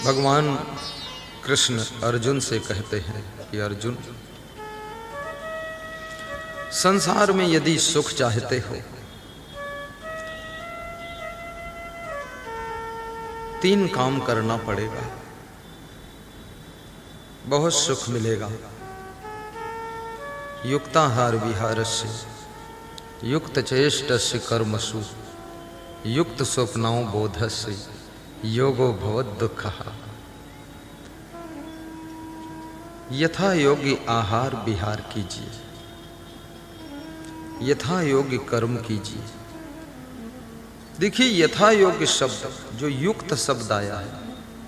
भगवान कृष्ण अर्जुन से कहते हैं कि अर्जुन, संसार में यदि सुख चाहते हो, 3 काम करना पड़ेगा, बहुत सुख मिलेगा। युक्ताहार विहारस्य, युक्त चेष्टस्य कर्मसु, युक्त स्वप्नाओ बोधस्य, योगो भवद दुःखः। यथा योग्य आहार विहार कीजिए, यथा योग्य कर्म कीजिए। देखिए, यथा योग्य शब्द जो युक्त शब्द आया है,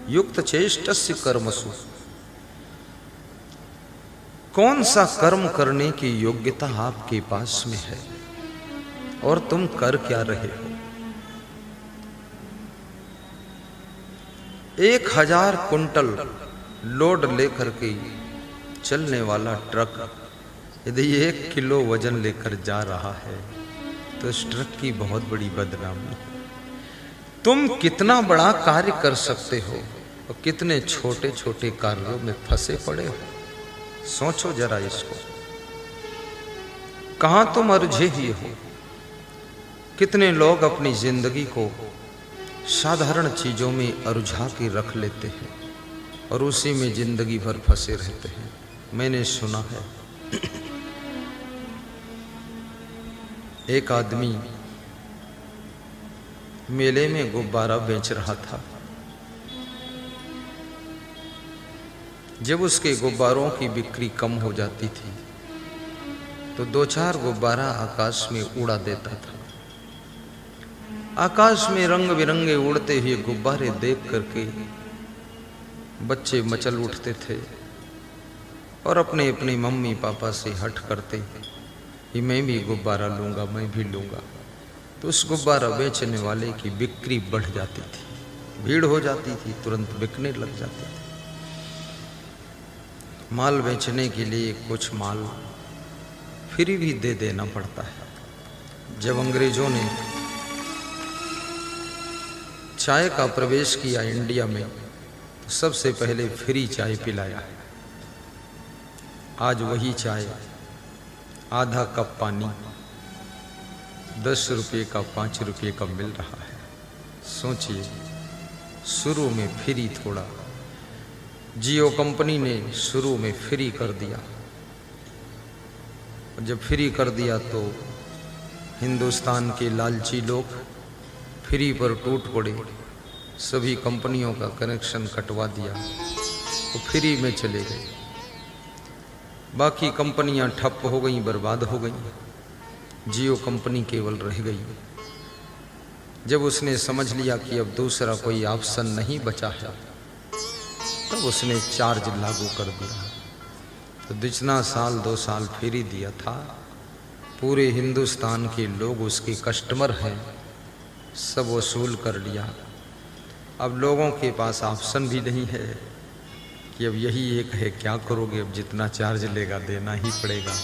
युक्त चेष्टस्य कर्मसु, कौन सा कर्म करने की योग्यता आपके पास में है और तुम कर क्या रहे हो। 1000 कुंटल लोड लेकर के चलने वाला ट्रक यदि 1 किलो वजन लेकर जा रहा है तो इस ट्रक की बहुत बड़ी बदनामी है। तुम कितना बड़ा कार्य कर सकते हो और कितने छोटे छोटे कार्यों में फंसे पड़े हो। सोचो जरा इसको। कहां तुम अरुझे ही हो। कितने लोग अपनी जिंदगी को साधारण चीजों में अरुझा के रख लेते हैं और उसी में जिंदगी भर फंसे रहते हैं। मैंने सुना है एक आदमी मेले में गुब्बारा बेच रहा था। जब उसके गुब्बारों की बिक्री कम हो जाती थी तो 2-4 गुब्बारा आकाश में उड़ा देता था। आकाश में रंग बिरंगे उड़ते हुए गुब्बारे देख करके बच्चे मचल उठते थे और अपने अपने मम्मी पापा से हट करते कि मैं भी गुब्बारा लूंगा, मैं भी लूंगा। तो उस गुब्बारा बेचने वाले की बिक्री बढ़ जाती थी, भीड़ हो जाती थी, तुरंत बिकने लग जाते थे। माल बेचने के लिए कुछ माल फ्री भी दे देना पड़ता है। जब अंग्रेजों ने चाय का प्रवेश किया इंडिया में तो सबसे पहले फ्री चाय पिलाया। आज वही चाय आधा कप पानी 10 रुपये का, 5 रुपये का मिल रहा है। सोचिए, शुरू में फ्री थोड़ा, जियो कंपनी ने शुरू में फ्री कर दिया। जब फ्री कर दिया तो हिंदुस्तान के लालची लोग फ्री पर टूट पड़े, सभी कंपनियों का कनेक्शन कटवा दिया, वो फ्री में चले गए। बाकी कंपनियां ठप हो गई, बर्बाद हो गई, जियो कंपनी केवल रह गई। जब उसने समझ लिया कि अब दूसरा कोई ऑप्शन नहीं बचा है तब उसने चार्ज लागू कर दिया। तो जितना साल 2 साल फ्री दिया था, पूरे हिंदुस्तान के लोग उसके कस्टमर हैं, सब वसूल कर लिया। अब लोगों के पास ऑप्शन भी नहीं है कि अब यही एक है, क्या करोगे, अब जितना चार्ज लेगा देना ही पड़ेगा।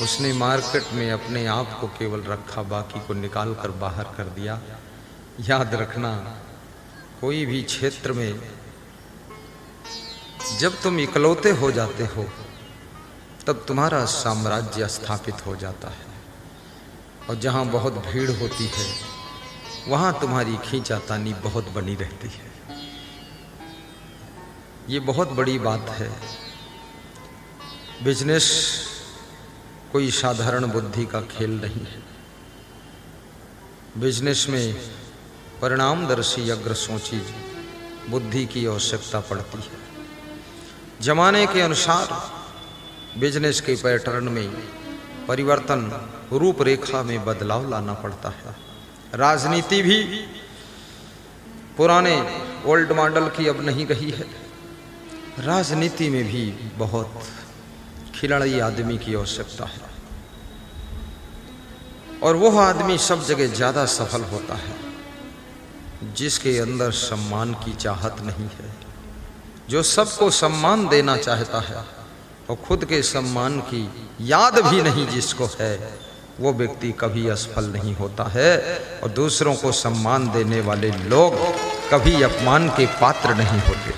उसने मार्केट में अपने आप को केवल रखा, बाकी को निकाल कर बाहर कर दिया। याद रखना, कोई भी क्षेत्र में जब तुम इकलौते हो जाते हो तब तुम्हारा साम्राज्य स्थापित हो जाता है, और जहाँ बहुत भीड़ होती है वहाँ तुम्हारी खींचातानी बहुत बनी रहती है। ये बहुत बड़ी बात है। बिजनेस कोई साधारण बुद्धि का खेल नहीं है। बिजनेस में परिणामदर्शी अग्र सोची बुद्धि की आवश्यकता पड़ती है। जमाने के अनुसार बिजनेस के पैटर्न में परिवर्तन, रूपरेखा में बदलाव लाना पड़ता है। राजनीति भी पुराने ओल्ड मॉडल की अब नहीं रही है। राजनीति में भी बहुत खिलाड़ी आदमी की आवश्यकता है, और वह आदमी सब जगह ज्यादा सफल होता है जिसके अंदर सम्मान की चाहत नहीं है, जो सबको सम्मान देना चाहता है और खुद के सम्मान की याद भी नहीं जिसको है, वो व्यक्ति कभी असफल नहीं होता है। और दूसरों को सम्मान देने वाले लोग कभी अपमान के पात्र नहीं होते।